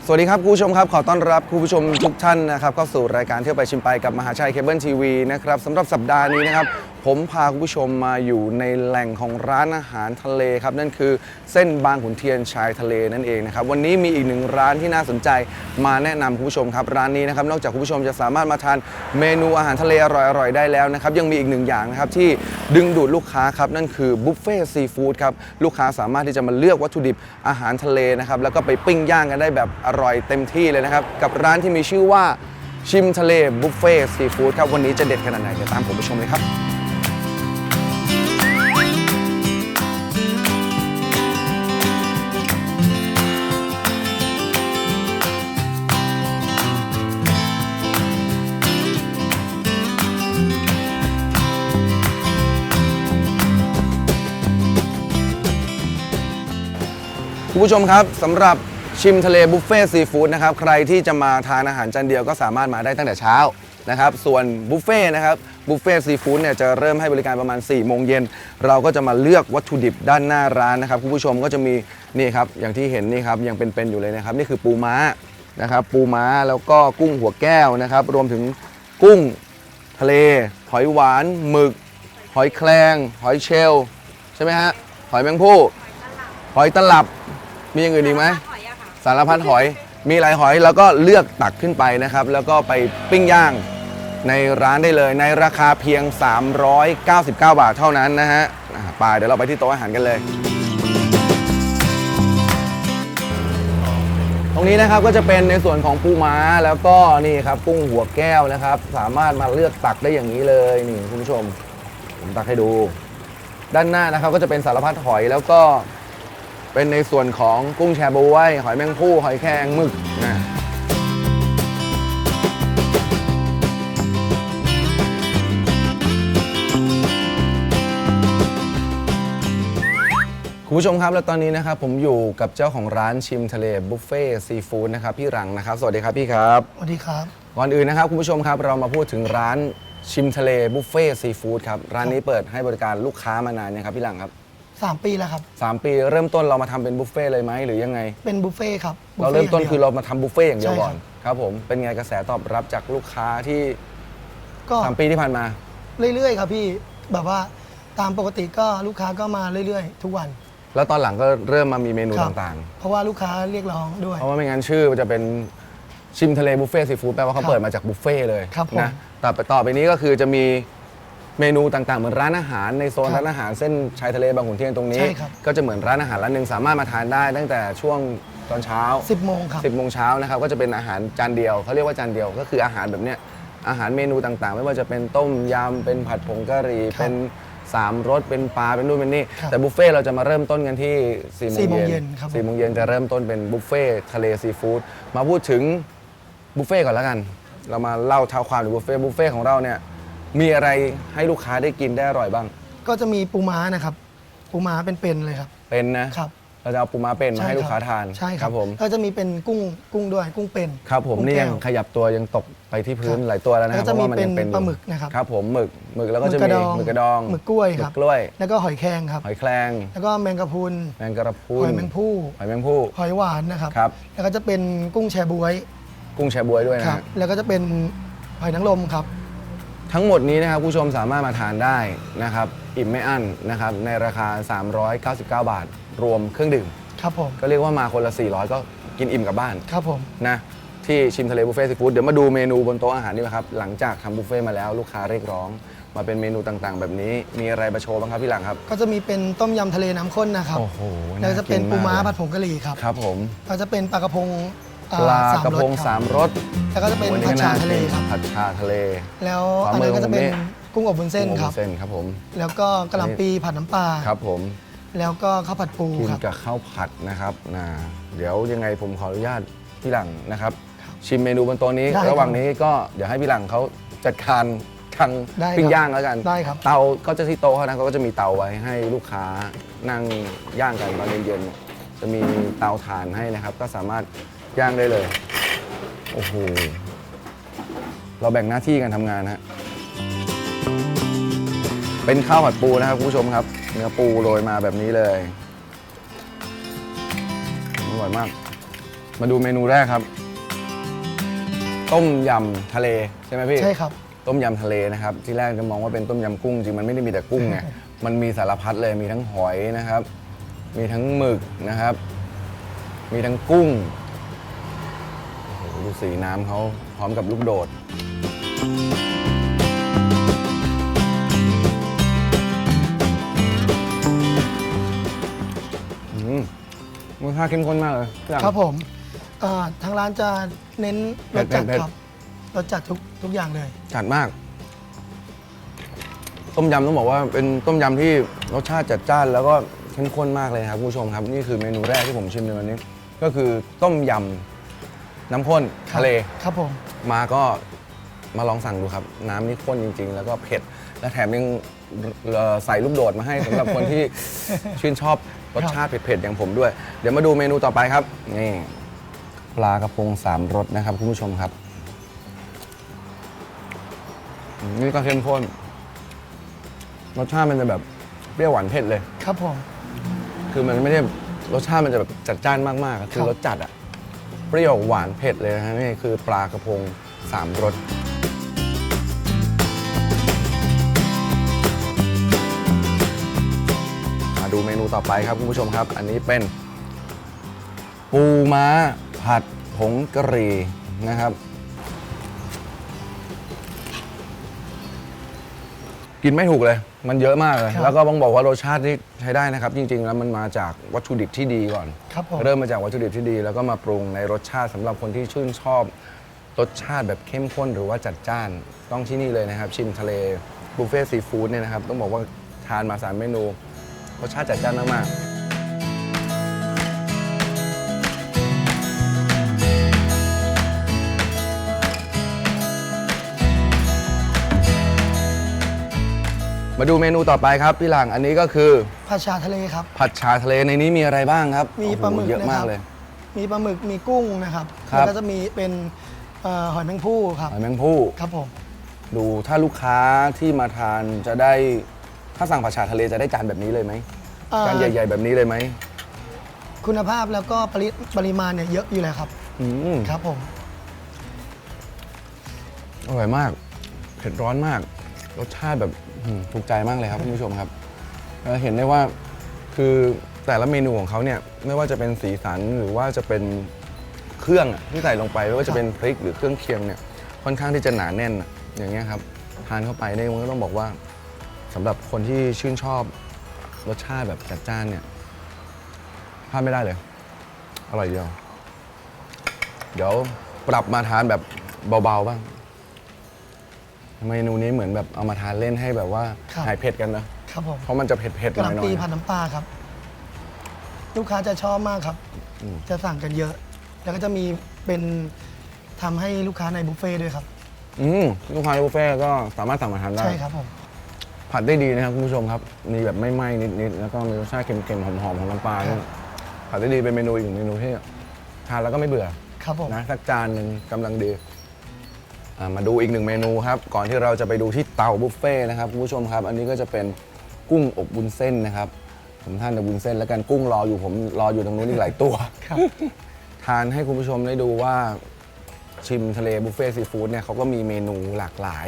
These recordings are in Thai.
สวัสดีครับคุณผู้ชมครับขอต้อนรับคุณผู้ชมทุกท่านนะครับเข้าสู่รายการเที่ยวไปชิมไปกับมหาชัยเคเบิลทีวีนะครับสำหรับสัปดาห์นี้นะครับผมพาคุณผู้ชมมาอยู่ในแหล่งของร้านอาหารทะเลครับนั่นคือเส้นบางขุนเทียนชายทะเลนั่นเองนะครับวันนี้มีอีกหนึ่งร้านที่น่าสนใจมาแนะนำคุณผู้ชมครับร้านนี้นะครับนอกจากคุณผู้ชมจะสามารถมาทานเมนูอาหารทะเลอร่อยๆได้แล้วนะครับยังมีอีกหนึ่งอย่างนะครับที่ดึงดูดลูกค้าครับนั่นคือบุฟเฟ่ซีฟู้ดครับลูกค้าสามารถที่จะมาเลือกวัตถุดิบอาหารทะเลนะครับแล้วก็ไปปิ้งย่างกันได้แบบอร่อยเต็มที่เลยนะครับกับร้านที่มีชื่อว่าชิมทะเลบุฟเฟ่ซีฟู้ดครับวันนี้จะเด็ดขนาดไหนเดี๋ยวตามผมไปชมเลยครับคุณผู้ชมครับสำหรับชิมทะเลบุฟเฟ่ซีฟู้ดนะครับใครที่จะมาทานอาหารจานเดียวก็สามารถมาได้ตั้งแต่เช้านะครับส่วนบุฟเฟ่นะครับบุฟเฟ่ซีฟู้ดเนี่ยจะเริ่มให้บริการประมาณ4 โมงเย็นเราก็จะมาเลือกวัตถุดิบด้านหน้าร้านนะครับคุณผู้ชมก็จะมีนี่ครับอย่างที่เห็นนี่ครับยังเป็นๆอยู่เลยนะครับนี่คือปูม้านะครับปูม้าแล้วก็กุ้งหัวแก้วนะครับรวมถึงกุ้งทะเลหอยหวานหมึกหอยแครงหอยเชลล์ใช่ไหมฮะหอยแมงผู้หอยตลับมีอย่างอื่นอีกไหมสารพัดหอยมีหลายหอยแล้วก็เลือกตักขึ้นไปนะครับแล้วก็ไปปิ้งย่างในร้านได้เลยในราคาเพียง399 บาทเท่านั้นนะฮะไปเดี๋ยวเราไปที่โต๊ะอาหารกันเลยตรงนี้นะครับก็จะเป็นในส่วนของปูม้าแล้วก็นี่ครับกุ้งหัวแก้วนะครับสามารถมาเลือกตักได้อย่างนี้เลยนี่คุณผู้ชมผมตักให้ดูด้านหน้านะครับก็จะเป็นสารพัดหอยแล้วก็เป็นในส่วนของกุ้งแชบ๊วยหอยแมงภู่หอยแครงหมึกนะคุณผู้ชมครับแล้วตอนนี้นะครับผมอยู่กับเจ้าของร้านชิมทะเลบุฟเฟ่ซีฟู้ดนะครับพี่หลังนะครับสวัสดีครับพี่ครับสวัสดีครับก่อนอื่นนะครับคุณผู้ชมครับเรามาพูดถึงร้านชิมทะเลบุฟเฟ่ซีฟู้ดครับร้านนี้เปิดให้บริการลูกค้ามานานยังครับพี่หลังครับ3 ปีแล้วครับ3 ปีเริ่มต้นเรามาทำเป็นบุฟเฟ่เลยไหมหรือยังไงเป็นบุฟเฟ่ครับเราเริ่มต้นคือเรามาทำบุฟเฟ่อย่างเดียวก่อนครับผมเป็นไงกระแสตอบรับจากลูกค้าที่ก็3 ปีที่ผ่านมาเรื่อยๆครับพี่แบบว่าตามปกติก็ลูกค้าก็มาเรื่อยๆทุกวันแล้วตอนหลังก็เริ่มมามีเมนูต่างๆเพราะว่าลูกค้าเรียกร้องด้วยเพราะว่าไม่งั้นชื่อมันจะเป็นชิมทะเลบุฟเฟ่ซีฟู้ดแปลว่าเขาเปิดมาจากบุฟเฟ่เลยนะต่อไปนี้ก็คือจะมีเมนูต่างๆเหมือนร้านอาหารในโซนร้านอาหารเส้นชายทะเลบางขุนเทียนตรงนี้ก็จะเหมือนร้านอาหารร้านหนึ่งสามารถมาทานได้ตั้งแต่ช่วงตอนเช้า10 โมงครับ10 โมงเช้านะครับก็จะเป็นอาหารจานเดียวเขาเรียกว่าจานเดียวก็คืออาหารแบบเนี้ยอาหารเมนูต่างๆไม่ว่าจะเป็นต้มยำเป็นผัดผงกะหรี่เป็น3 รสเป็นปลาเป็นนู่นเป็นนี่แต่บุฟเฟ่เราจะมาเริ่มต้นกันที่4 โมงเย็น4 โมงเย็นจะเริ่มต้นเป็นบุฟเฟ่ทะเลซีฟู้ดมาพูดถึงบุฟเฟ่ก่อนแล้วกันเรามาเล่าเท้าความถึงบุฟเฟ่ของเราเนี่ยมีอะไรให้ลูกค้าได้กินได้อร่อยบ้างก็จะมีปูม้านะครับปูม้าเป็นเลยครับเป็นนะครับเราจะเอาปูม้าเป็นมาให้ลูกค้าทานใช่ครับผมก็จะมีเป็นกุ้งด้วยกุ้งเป็นครับผมนี่ยังขยับตัวยังตกไปที่พื้นหลายตัวแล้วนะครับเพราะว่ามันยังเป็นปลาหมึกนะครับครับผมหมึกแล้วก็จะมีหมึกกระดองหมึกกล้วยครับแล้วก็หอยแครงครับหอยแครง แล้วก็แมงกะพรุนหอยแมงผู้หอยหวานนะครับแล้วก็จะเป็นกุ้งแชบ๊วยด้วยนะแล้วก็จะเป็นหอยนางรมครับทั้งหมดนี้นะครับผู้ชมสามารถมาทานได้นะครับอิ่มไม่อั้นนะครับในราคา399 บาทรวมเครื่องดื่มครับผมก็เรียกว่ามาคนละ400ก็กินอิ่มกลับบ้านครับผมนะที่ชิมทะเลบุฟเฟ่ซีฟู้ดเดี๋ยวมาดูเมนูบนโต๊ะอาหารดีไหมครับหลังจากทำบุฟเฟ่มาแล้วลูกค้าเรียกร้องมาเป็นเมนูต่างๆแบบนี้มีอะไรมาโชว์บ้างครับพี่หลังครับก็จะมีเป็นต้มยำทะเลน้ำข้นนะครับโอ้โหแล้วจะเป็นปูม้าผัดผงกะหรี่ครับครับผมก็จะเป็นปลากระพง3 รสแล้วก็จะเป็นผัดชาทะเลครับผัดชาทะเลแล้วอันนั้นก็จะเป็นกุ้งอบวุ้นเส้นครับผมแล้วก็กะหล่ำปีผัดน้ำปลาครับผมแล้วก็ข้าวผัดปูกินกับข้าวผัดนะครับเดี๋ยวยังไงผมขออนุญาตพี่หลังนะครับชิมเมนูบนโต๊ะนี้ระหว่างนี้ก็เดี๋ยวให้พี่หลังเขาจัดการทางปิ้งย่างแล้วกันได้ครับเตาก็จะที่โต๊ะเขานะเขาก็จะมีเตาไว้ให้ลูกค้านั่งย่างกันตอนเย็นๆจะมีเตาถ่านให้นะครับก็สามารถย่างได้เลยโอ้โหเราแบ่งหน้าที่กันทำงานฮะเป็นข้าวผัดปูนะครับคุณผู้ชมครับเนื้อปูโรยมาแบบนี้เลยอร่อยมาก มาดูเมนูแรกครับ ต้มยำทะเลใช่ไหมพี่ ใช่ครับ ต้มยำทะเลนะครับที่แรกจะมองว่าเป็นต้มยำกุ้งจริงมันไม่ได้มีแต่กุ้งไง มันมีสารพัดเลยมีทั้งหอยนะครับ มีทั้งหมึกนะครับ มีทั้งกุ้งโอ้โหดูสีน้ำเขาพร้อมกับลูกโดดรสชาติเข้มข้นมากเลยพี่หลัง ครับผมทางร้านจะเน้นรสจัด เผ็ด ครับรสจัดทุกอย่างเลย จัดมาก ต้มยำต้องบอกว่าเป็นต้มยำที่รสชาติจัดจ้านแล้วก็เข้มข้นมากเลยครับคุณผู้ชมครับนี่คือเมนูแรกที่ผมชิมในวันนี้ ก็คือต้มยำน้ำข้นทะเล ครับผม มาก็มาลองสั่งดูครับ น้ำนี่ข้นจริง ๆ แล้วก็เผ็ด และแถมยังใส่ลูกโดดมาให้สำหรับคนที่ ชื่นชอบรสชาติเผ็ดๆอย่างผมด้วย เดี๋ยวมาดูเมนูต่อไปครับนี่ปลากระพง3 รสนะครับคุณผู้ชมครับนี่ก็เข้มข้นรสชาติมันจะแบบเปรี้ยวหวานเผ็ดเลย ครับผม คือมันไม่ได้รสชาติมันจะแบบจัดจ้านมากๆอะคือ ครับ รสจัดอะเปรี้ยวหวานเผ็ดเลยนะฮะนี่คือปลากระพง3 รสมาดูเมนูต่อไปครับคุณผู้ชมครับ อันนี้เป็นปูม้าผัดผงกะหรี่นะครับ กินไม่ถูกเลย มันเยอะมากเลย ครับ แล้วก็ต้องบอกว่ารสชาติที่ใช้ได้นะครับ จริง ๆ แล้วมันมาจากวัตถุดิบที่ดีก่อน ครับผม เริ่มมาจากวัตถุดิบที่ดี แล้วก็มาปรุงในรสชาติสำหรับคนที่ชื่นชอบรสชาติแบบเข้มข้นหรือว่าจัดจ้าน ต้องที่นี่เลยนะครับ ชิมทะเลบุฟเฟ่ซีฟู้ดเนี่ยนะครับ ต้องบอกว่าทานมา3 เมนู รสชาติจัดจ้านมากๆมาดูเมนูต่อไปครับพี่หลังอันนี้ก็คือ ผัดชาทะเลครับ ผัดชาทะเลในนี้มีอะไรบ้างครับ มีปลาหมึก โอ้โเยอะ นะ มา ค ก รับ เลย มีปลาหมึกมีกุ้งนะครับ ครับ แล้วก็จะมีเป็นหอยแมงภู่ครับ หอยแมงผู้ ครับผม ดูถ้าลูกค้าที่มาทานจะได้ถ้าสั่งผัดชาทะเลจะได้จานแบบนี้เลยไหม เอ่อ จานใหญ่ ๆ แบบนี้เลยไหม คุณภาพแล้วก็ปริมาณเนี่ยเยอะอยู่เลยครับ อืม ครับผม อร่อยมากเผ็ดร้อนมาก รสชาติแบบถูกใจมากเลยครับคุณผู้ชมครับเราเห็นได้ว่าคือแต่ละเมนูของเขาเนี่ยไม่ว่าจะเป็นสีสันหรือว่าจะเป็นเครื่องอะที่ใส่ลงไปไม่ว่าจะเป็นพริกหรือเครื่องเคียงเนี่ยค่อนข้างที่จะหนาแน่นอะอย่างเงี้ยครับทานเข้าไปเนี่ยมันก็ต้องบอกว่าสำหรับคนที่ชื่นชอบรสชาติแบบจัดจ้านเนี่ยพลาดไม่ได้เลย อร่อยเดียว เดี๋ยวปรับมาทานแบบเบาๆบ้างเมนูนี้เหมือนแบบเอามาทานเล่นให้แบบว่า ครับ หายเผ็ดกันนะครับ ผม เพราะมันจะเผ็ดๆห กระห น่ ล่ำ อ ปี ย ผัดน้ำปลาครับ ลูกค้าจะชอบมากครับ จะสั่งกันเยอะ แล้วก็จะมีเป็นทำให้ลูกค้าในบุฟเฟ่ต์ด้วยครับ ลูกค้าในบุฟเฟ่ต์ก็สามารถสั่งมาทานได้ ใช่ครับผม ผัดได้ดีนะครับคุณผู้ชมครับมีแบบไม่ไหม้นิดๆแล้วก็มีรสชาติเค็มๆหอมๆของน้ำปลาเนี่ยผัดได้ดีเป็นเมนูอีกหนึ่งเมนูที่ทานแล้วก็ไม่เบื่อ ครับผม นะสักจานหนึ่งกำลังดีมาดูอีกหนึ่งเมนูครับก่อนที่เราจะไปดูที่เตาบุฟเฟ่ต์นะครับคุณผู้ชมครับ อันนี้ก็จะเป็นกุ้งอบวุ้นเส้นนะครับผมทานแต่วุ้นเส้นแล้วกันกุ้งรออยู่ผมรออยู่ตรงนู้นอีกหลายตัว ครับ ทานให้คุณผู้ชมได้ดูว่าชิมทะเลบุฟเฟ่ซีฟู้ดเนี่ยเขาก็มีเมนูหลากหลาย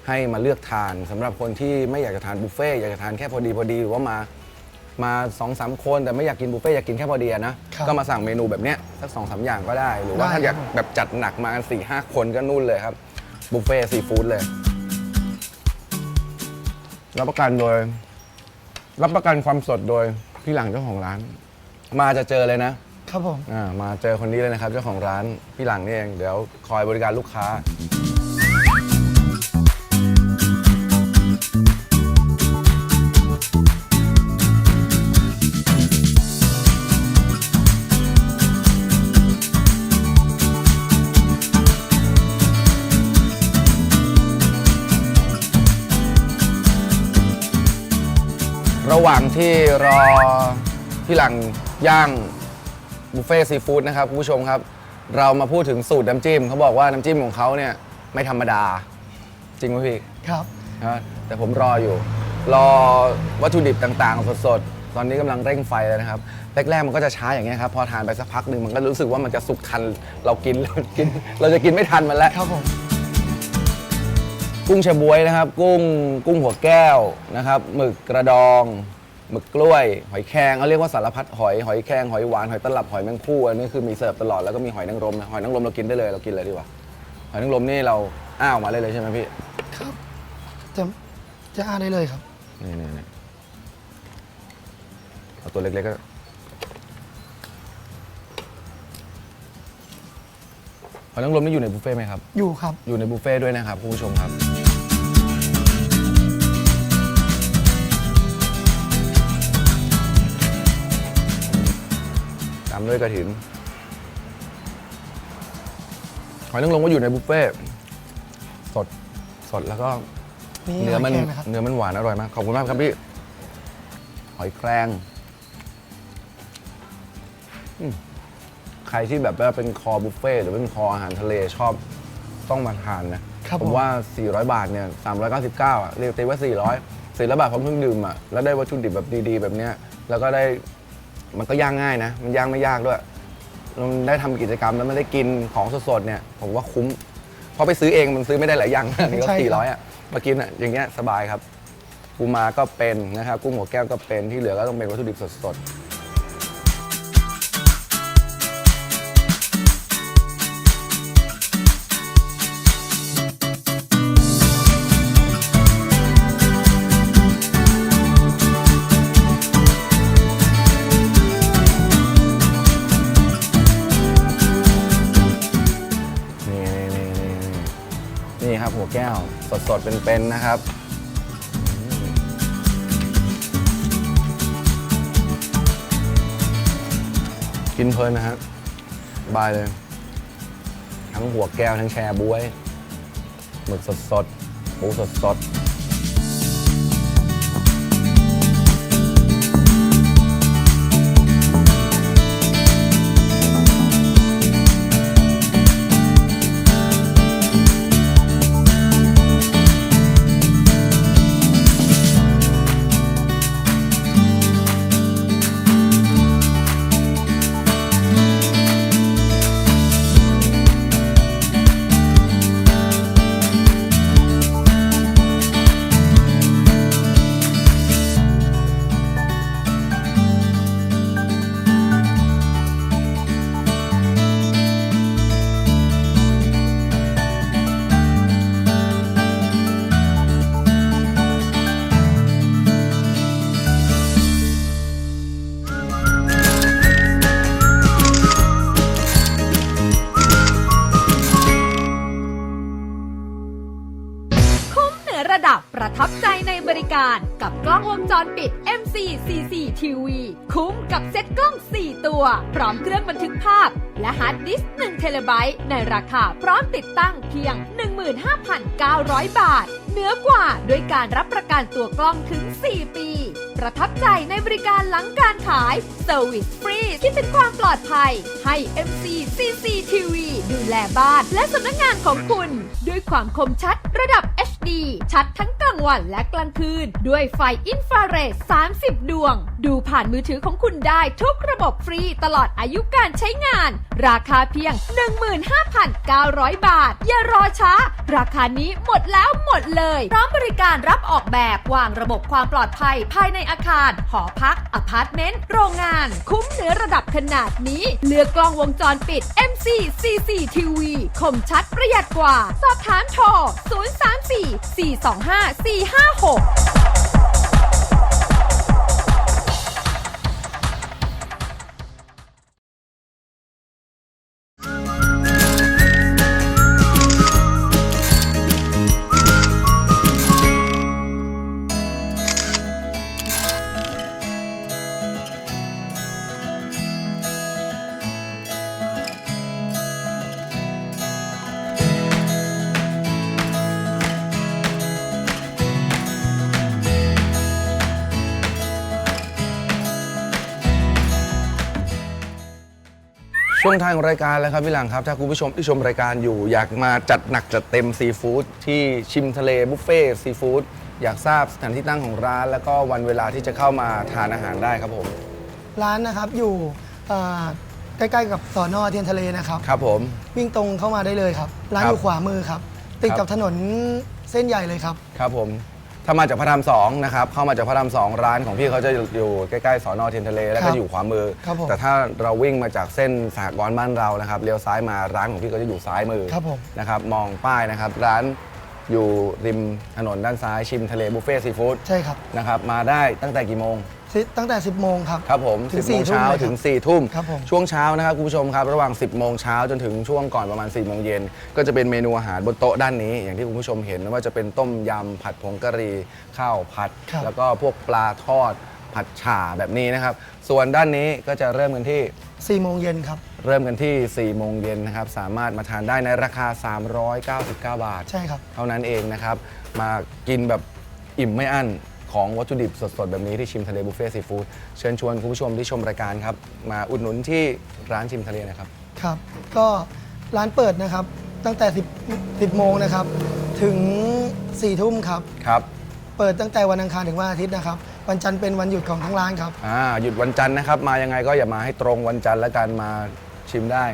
ให้มาเลือกทานสำหรับคนที่ไม่อยากจะทานบุฟเฟ่ต์อยากจะทานแค่พอดีหรือว่ามา2-3 คนแต่ไม่อยากกินบุฟเฟ่ต์อยากกินแค่พอดีอะนะครับ ก็มาสั่งเมนูแบบเนี้ยสัก2-3 อย่างก็ได้ หรือว่า ได้ ถ้าอยาก ครับ แบบจัดหนักมากัน4-5 คนก็นู่นเลยครับบุฟเฟ่ซีฟู้ดเลยรับประกันความสดโดยพี่หลังเจ้าของร้าน มาจะเจอเลยนะครับ ผม มาเจอคนนี้เลยนะครับเจ้าของร้านพี่หลังนี่เองเดี๋ยวคอยบริการลูกค้า ระหว่างที่รอพี่หลังย่างบุฟเฟ่ซีฟู้ดนะครับคุณผู้ชมครับ เรามาพูดถึงสูตรน้ำจิ้มเขาบอกว่าน้ำจิ้มของเขาเนี่ยไม่ธรรมดา จริงไหมพี่ ครับ นะแต่ผมรออยู่ รอวัตถุดิบต่างๆ สด ตอนนี้กำลังเร่งไฟเลยนะครับแรกๆมันก็จะช้าอย่างเงี้ยครับพอทานไปสักพักหนึ่งมันก็รู้สึกว่ามันจะสุกทันเราจะกินไม่ทันมันแล้ว ครับผม กุ้งแชบวยนะครับกุ้งหัวแก้วนะครับหมึกกระดองหมึกกล้วย หอยแครงเขาเรียกว่าสารพัดหอยแครงหอยหวานหอยตลับหอยแมงภู่อันนี้คือมีเสิร์ฟตลอดแล้วก็มีหอยนางรมหอยนางรมเรากินได้เลยเรากินเลยดีกว่าหอยนางรมนี่เราอ้าวมาเลยใช่ไหมพี่ ครับจะอ่านได้เลยครับ นี่เอาตัวเล็กๆก็หอยนางรมนี่อยู่ในบุฟเฟ่ต์ไหมครับ อยู่ครับ อยู่ในบุฟเฟ่ต์ด้วยนะครับคุณผู้ชมครับตามด้วยกระถินหอยนางรมก็อยู่ในบุฟเฟ่ต์สดแล้วก็ นี่ เนื้อมัน หอยแครงนะครับ เนื้อมันหวานอร่อยมากขอบคุณมากครับพี่หอยแครงใครที่แบบว่าเป็นคอบุฟเฟ่ต์หรือเป็นคออาหารทะเลชอบต้องมาทานนะครับ ผมว่า 400 บาทเนี่ย399อ่ะเรียกตีว่า 400 บาทพร้อมเครื่องดื่มอ่ะแล้วได้วัตถุดิบแบบดีๆแบบเนี้ยแล้วก็ได้มันก็ย่างง่ายนะมันย่างไม่ยากด้วยมันได้ทำกิจกรรมแล้วมันได้กินของสดๆเนี่ยผมว่าคุ้มเพราะไปซื้อเองมันซื้อไม่ได้หลายอย่างอันนี้ก็ ใช่ครับ 400อ่ะมากินอ่ะอย่างเงี้ยสบายครับปูม้าก็เป็นนะครับกุ้งหัวแก้วก็เป็นที่เหลือก็ต้องเป็นวัตถุดิบสดๆนี่ครับหัวแก้วสดๆเป็นๆนะครับกินเพลินนะฮะบายเลยทั้งหัวแก้วทั้งแชร์บ๊วยหมึกสดๆปูสดๆระดับประทับใจในบริการกับกล้องวงจรปิด MCCCTV คุ้มกับเซ็ตกล้อง 4 ตัว พร้อมเครื่องบันทึกภาพ และฮาร์ดดิสก์1 เทราไบต์ในราคาพร้อมติดตั้งเพียง 15,900 บาท เหนือกว่าด้วยการรับประกันตัวกล้องถึง 4 ปี ประทับใจในบริการหลังการขาย Service Free ที่เป็นความปลอดภัยให้ MCCCTV ดูแลบ้านและสำนักงานของคุณด้วยความคมชัดระดับ HD ชัดทั้งกลางวันและกลางคืนด้วยไฟอินฟราเรด 30 ดวง ดูผ่านมือถือของคุณได้ทุกระบบฟรีตลอดอายุการใช้งาน ราคาเพียง 15,900 บาท อย่ารอช้า ราคานี้หมดแล้วหมดเลยพร้อมบริการรับออกแบบวางระบบความปลอดภัยภายในอาคารหอพักอพาร์ตเมนต์โรงงานคุ้มเหนือระดับขนาดนี้เลือกกล้องวงจรปิด MCCCTV คมชัดประหยัดกว่าสอบถามโทร 034-425-456ช่วงท้ายของรายการแล้วครับพี่หลังครับถ้าคุณผู้ชมที่ชมรายการอยู่อยากมาจัดหนักจัดเต็มซีฟู้ดที่ชิมทะเลบุฟเฟ่ซีฟู้ด อยากทราบสถานที่ตั้งของร้าน แล้วก็วันเวลาที่จะเข้ามาทานอาหารได้ครับผม ร้านนะครับอยู่ใกล้ๆกับสอนอเทียนทะเลนะครับ ครับผม วิ่งตรงเข้ามาได้เลยครับ ร้าน ครับ อยู่ขวามือครับ ติด ครั กับบ ถนนเส้นใหญ่เลยครับ ครับผมถ้ามาจากพระราม2นะครับเข้ามาจากพระราม2ร้านของพี่เขาจะอยู่ใกล้ๆสอนอเทียนทะเลแล้ว ครั ก็ บ อยู่ขวามือ ครับผม แต่ถ้าเราวิ่งมาจากเส้นสหกรณ์บ้านเรานะครับเลี้ยวซ้ายมาร้านของพี่ก็จะอยู่ซ้ายมือ ครับผม นะครับมองป้ายนะครับร้านอยู่ริมถนนด้านซ้ายชิมทะเลบุฟเฟ่ซีฟู้ด ใช่ครับ นะครับมาได้ตั้งแต่กี่โมง ตั้งแต่ 10 โมงครับ ครับผม ถึง 10 โมง 4 ทุ่ม เช้า เลยครับ ถึง 4 ทุ่ม ครับผม ช่วงเช้านะครับคุณผู้ชมครับระหว่าง 10 โมงเช้าจนถึงช่วงก่อนประมาณ 4 โมงเย็นก็จะเป็นเมนูอาหารบนโต๊ะด้านนี้ อย่างที่คุณผู้ชมเห็นไม่ว่าจะเป็นต้มยำผัดผงกะหรี่ข้าวผัด ครับ แล้วก็พวกปลาทอดผัดฉ่าแบบนี้นะครับ ส่วนด้านนี้ก็จะเริ่มกันที่ 4 โมงเย็นครับ เริ่มกันที่ 4 โมงเย็นนะครับสามารถมาทานได้ในราคา 399 บาท ใช่ครับ เท่านั้นเองนะครับ มากินแบบอิ่มไม่อั้นของวัตถุดิบสดๆ แบบนี้ที่ชิมทะเลบุฟเฟ่ซีฟู้ดเชิญชวนคุณผู้ชมที่ชมรายการครับ มาอุดหนุนที่ร้านชิมทะเลนะครับ ครับ ก็ร้านเปิดนะครับ ตั้งแต่ 10 โมงนะครับ ถึง 4 ทุ่มครับ ครับ เปิดตั้งแต่วันอังคารถึงวันอาทิตย์นะครับ วันจันทร์เป็นวันหยุดของทั้งร้านครับ หยุดวันจันทร์นะครับ มายังไงก็อย่ามาให้ตรงวันจันทร์แล้วกันมาชิมได้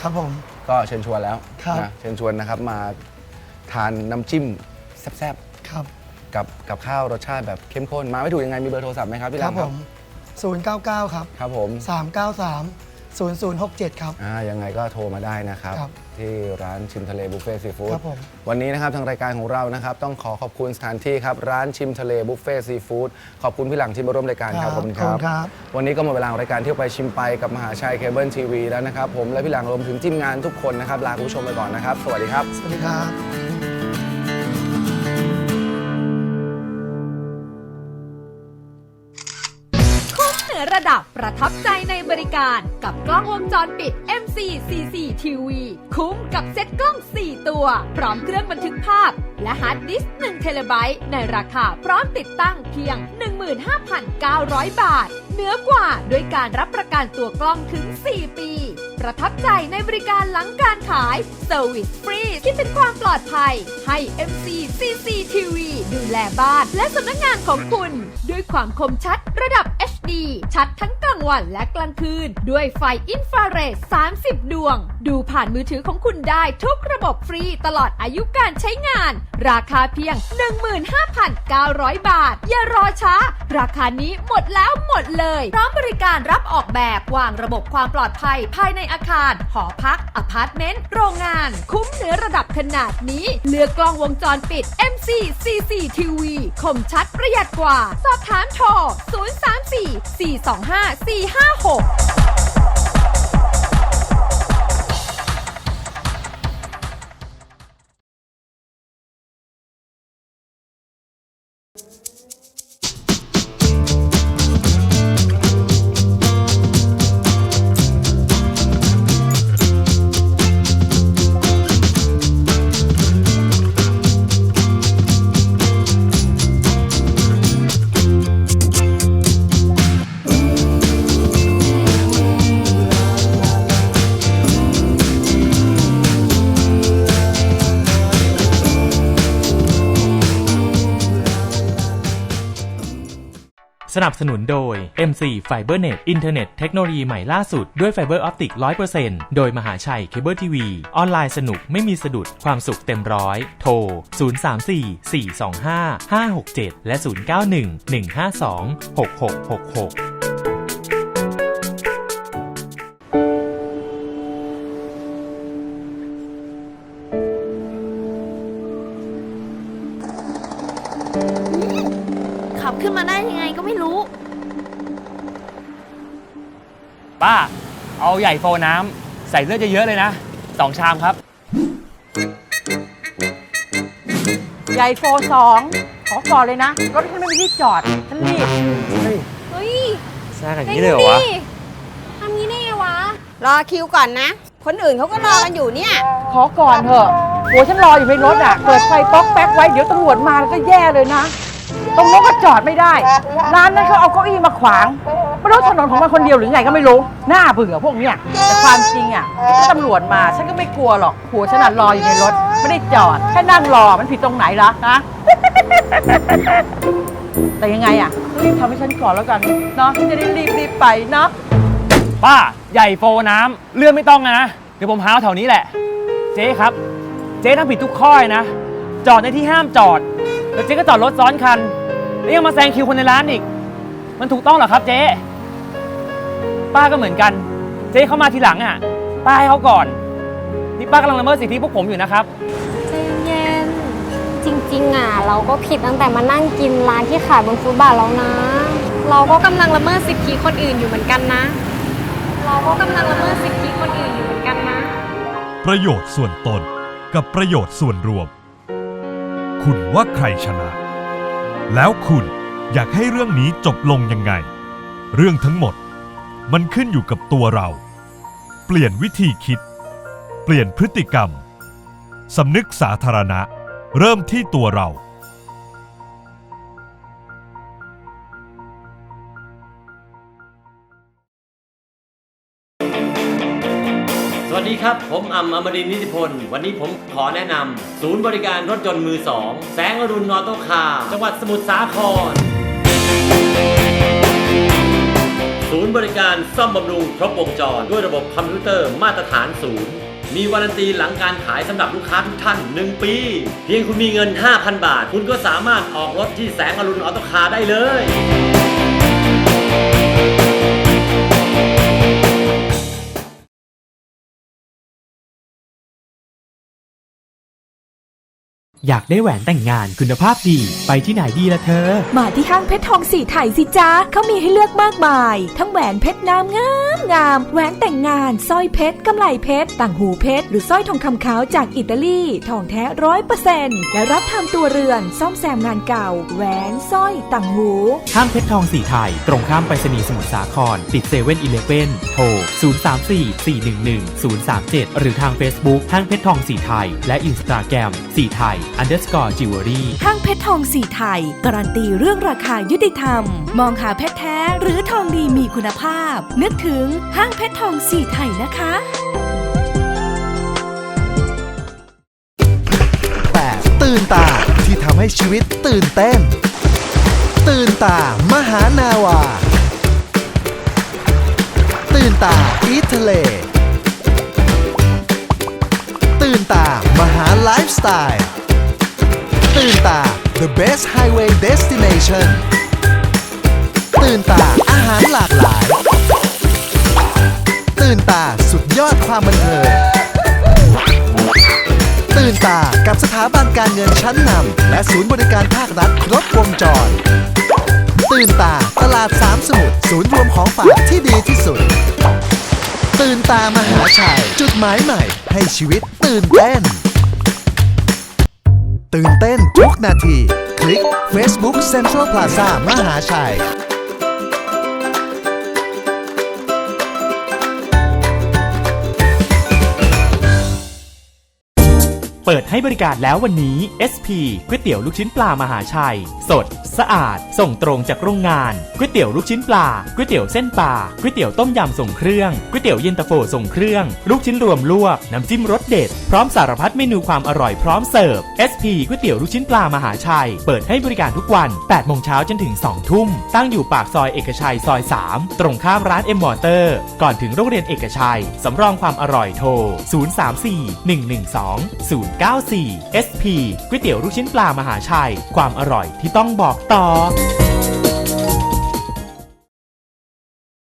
ครับผม ก็เชิญชวนแล้ว ครับ นะเชิญชวนนะครับมาทานน้ำจิ้มแซ่บ ครับ ๆกับข้าวรสชาติแบบเข้มข้นมาไม่ถูกยังไงมีเบอร์โทรศัพท์ไหมครับพี่ ค ลั รั ง บผม 099 ครับ ครับผม 393 0067 ครับ ยังไงก็โทรมาได้นะครับ ครับ ที่ร้านชิมทะเลบุฟเฟ่ซีฟู้ด ครับผม วันนี้นะครับทางรายการของเรานะครับต้องขอขอบคุณสถานที่ครับร้านชิมทะเลบุฟเฟ่ซีฟู้ดขอบคุณพี่หลังที่มาร่วมรายการครับขอบคุณครับ ครับ วันนี้ก็หมดเวลาของรายการเที่ยวไปชิมไปกับมหาชัยเคเบิลทีวีแล้วนะครับผมและพี่หลังรวมถึงทีมงานทุกคนนะครับลาคุณผู้ชมไปก่อนนะครับสวัสดีครับ สวัสดีครับ เหนือระดับประทับใจในบริการกับกล้องวงจรปิด MC-CC TV คุ้มกับเซ็ตกล้อง 4 ตัว พร้อมเครื่องบันทึกภาพ และฮาร์ดดิสก์1 เทราไบต์ในราคาพร้อมติดตั้งเพียง 15,900 บาท เหนือกว่าด้วยการรับประกันตัวกล้องถึง 4 ปี ประทับใจในบริการหลังการขายเซอร์วิสฟรีที่เป็นความปลอดภัยให้ MC-CC TV ดูแลบ้านและสำนักงานของคุณด้วยความคมชัดระดับ HD ชัดทั้งกลางวันและกลางคืน ด้วยไฟอินฟราเรด 30 ดวง ดูผ่านมือถือของคุณได้ทุกระบบฟรีตลอดอายุการใช้งาน ราคาเพียง 15,900 บาท อย่ารอช้า ราคานี้หมดแล้วหมดเลยพร้อมบริการรับออกแบบวางระบบความปลอดภัยภายในอาคาร หอพักอพาร์ตเมนต์โรงงาน คุ้มเหนือระดับขนาดนี้เลือกกล้องวงจรปิด MC-CC-TV คมชัดประหยัดกว่า สอบถามโทร 034-425-456สนับสนุนโดย MC FiberNet อินเทอร์เน็ตเทคโนโลยีใหม่ล่าสุดด้วยไฟเบอร์ออปติก 100% โดยมหาชัยเคเบิลทีวีออนไลน์สนุกไม่มีสะดุดความสุขเต็มร้อยโทร 034-425-567 และ 091-152-6666ขับขึ้นมาได้ยังไงก็ไม่รู้ ป้า เอาใหญ่โฟน้ำใส่เลือดเยอะๆเลยนะ2 ชามครับ ใหญ่โฟ2ขอก่อนเลยนะ รถฉันไม่มีที่จอด ฉันรีบ เฮ้ย แซ่กันอย่างนี้เลยเหรอวะ ทำงี้ได้ไงวะ รอคิวก่อนนะ คนอื่นเขาก็รอกันอยู่เนี่ย ขอก่อนเถอะหัวฉันรออยู่ในรถอ่ะ เปิดไฟป๊อกแป๊กไว้ เดี๋ยวตำรวจมาแล้วก็แย่เลยนะ ตรงนู้นก็จอดไม่ได้ ร้านนั้นเขาเอาเก้าอี้มาขวางไม่รู้ถนนของมันคนเดียวหรือไงก็ไม่รู้ น่าเบื่อพวกเนี้ยแต่ความจริงอ่ะถ้าตำรวจมาฉันก็ไม่กลัวหรอกหัวฉันรออยู่ในรถ ไม่ได้จอด แค่นั่งรอ มันผิดตรงไหนล่ะนะ แต่ยังไงอ่ะรีบทำให้ฉันก่อนแล้วกันเนาะฉันจะได้รีบไปเนาะ ป้าใหญ่โฟน้ำเลื่อนไม่ต้องนะเดี๋ยวผมหาแถวนี้แหละ เจ๊ครับ เจ๊ทำผิดทุกข้อเลยนะ จอดในที่ห้ามจอดแล้วเจ๊ก็จอดรถซ้อนคันแล้วยังมาแซงคิวคนในร้านอีก มันถูกต้องเหรอครับเจ๊ป้าก็เหมือนกัน เจ๊เข้ามาทีหลังอ่ะป้าให้เขาก่อนนี่ป้ากำลังละเมิดสิทธิพวกผมอยู่นะครับ ใจเย็นๆจริงๆอ่ะเราก็ผิดตั้งแต่มานั่งกินร้านที่ขายบนฟุตบาทแล้วนะ เราก็กำลังละเมิดสิทธิคนอื่นอยู่เหมือนกันนะ เราก็กำลังละเมิดสิทธิคนอื่นอยู่เหมือนกันนะ ประโยชน์ส่วนตนกับประโยชน์ส่วนรวม คุณว่าใครชนะ แล้วคุณอยากให้เรื่องนี้จบลงยังไง เรื่องทั้งหมดมันขึ้นอยู่กับตัวเรา เปลี่ยนวิธีคิด เปลี่ยนพฤติกรรมสำนึกสาธารณะเริ่มที่ตัวเรา สวัสดีครับผมอมรินทร์นิติพลวันนี้ผมขอแนะนำศูนย์บริการรถยนต์มือสองแสงอรุณออโต้คาร์จังหวัดสมุทรสาครศูนย์บริการซ่อมบำรุงครบวงจรด้วยระบบคอมพิวเตอร์มาตรฐานศูนย์มีวารันตีหลังการขายสำหรับลูกค้าทุกท่าน1 ปีเพียงคุณมีเงิน 5,000 บาทคุณก็สามารถออกรถที่แสงอรุณออโต้คาร์ได้เลยอยากได้แหวนแต่งงานคุณภาพดีไปที่ไหนดีล่ะเธอ มาที่ห้างเพชรทองสีไทยสิจ๊ะเขามีให้เลือกมากมาย ทั้งแหวนเพชรน้ำงามแหวนแต่งงานสร้อยเพชรกำไลเพชรต่างหูเพชรหรือสร้อยทองคำขาวจากอิตาลีทองแท้ 100% และรับทำตัวเรือนซ่อมแซมงานเก่าแหวนสร้อยต่างหู ห้างเพชรทองสีไทยตรงข้ามไปรษณีย์สมุทรสาครติดเซเว่นอีเลฟเว่นโทร 034-411-037 หรือทาง Facebook ห้างเพชรทองสีไทยและ Instagram สีไทย_jewelry ห้างเพชรทองสีไทยการันตีเรื่องราคายุติธรรมมองหาเพชรแท้หรือทองดีมีคุณภาพนึกถึงห้างเพชรทองสีไทยนะคะ แต่ตื่นตาที่ทำให้ชีวิตตื่นเต้นตื่นตามหานาวาตื่นตาอีททะเลตื่นตามหาไลฟ์สไตล์ตื่นตา The Best Highway Destination ตื่นตาอาหารหลากหลายตื่นตาสุดยอดความบันเทิงตื่นตากับสถาบันการเงินชั้นนำและศูนย์บริการภาครัฐครบวงจรตื่นตาตลาดสามสมุทรศูนย์รวมของฝากที่ดีที่สุดตื่นตามหาชัยจุดหมายใหม่ให้ชีวิตตื่นเต้นตื่นเต้นทุกนาทีคลิก Facebook Central Plaza มหาชัย เปิดให้บริการแล้ววันนี้ SP ก๋วยเตี๋ยวลูกชิ้นปลามหาชัยสดสะอาดส่งตรงจากโรงงานก๋วยเตี๋ยวลูกชิ้นปลาก๋วยเตี๋ยวเส้นปลาก๋วยเตี๋ยวต้มยำส่งเครื่องก๋วยเตี๋ยวเย็นตาโฟส่งเครื่องลูกชิ้นรวมลวกน้ำจิ้มรสเด็ดพร้อมสารพัดเมนูความอร่อยพร้อมเสิร์ฟ SP ก๋วยเตี๋ยวลูกชิ้นปลามหาชัยเปิดให้บริการทุกวัน 8 โมงเช้าจนถึง 2 ทุ่มตั้งอยู่ปากซอยเอกชัยซอย 3 ตรงข้ามร้านเอ็มมอเตอร์ก่อนถึงโรงเรียนเอกชัยสำรองความอร่อยโทร 034-112-094 SP ก๋วยเตี๋ยวลูกชิ้นปลามหาชัยความอร่อยที่ต้องบอกต่อ